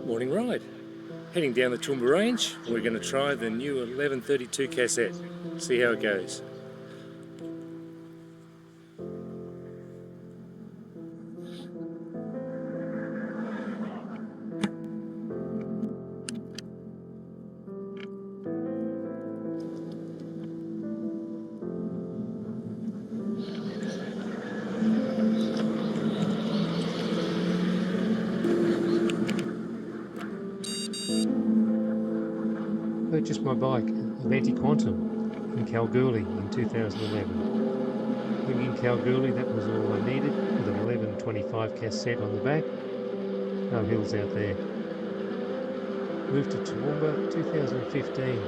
Morning ride. Heading down the Toowoomba Range, we're going to try the new 1132 cassette. See how it goes. Purchased my bike, Avanti Quantum, in Kalgoorlie in 2011. When in Kalgoorlie, that was all I needed, with an 1125 cassette on the back. No hills out there. Moved to Toowoomba 2015.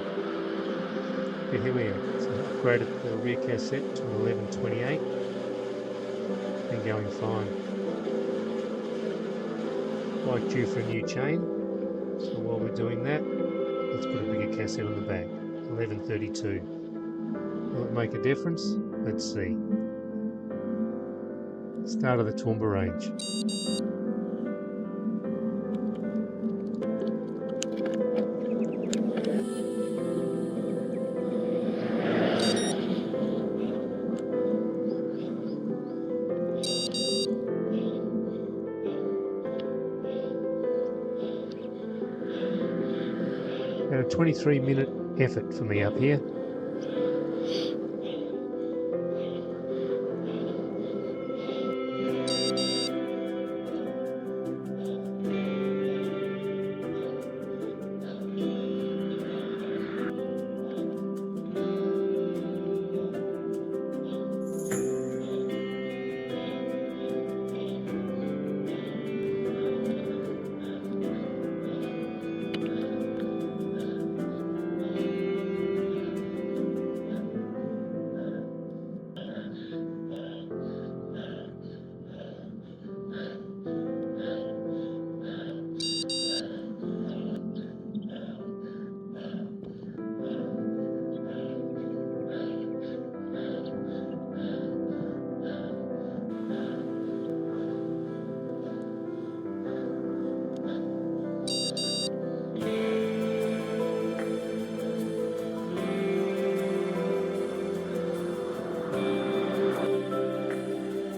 But here we are. So I upgraded the rear cassette to an 1128. Been going fine. Bike due for a new chain. So while we're doing that, let's put a bigger cassette on the back, 1132. Will it make a difference? Let's see. Start of the Toowoomba Range. About a 23-minute effort for me up here.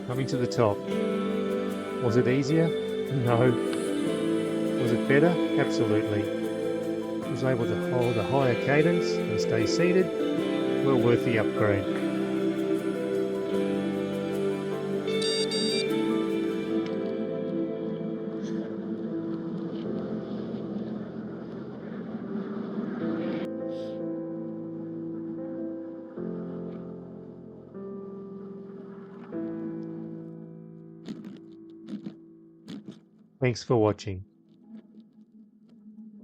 Coming to the top. Was it easier? No. Was it better? Absolutely. Was able to hold a higher cadence and stay seated. Well worth the upgrade. Thanks for watching.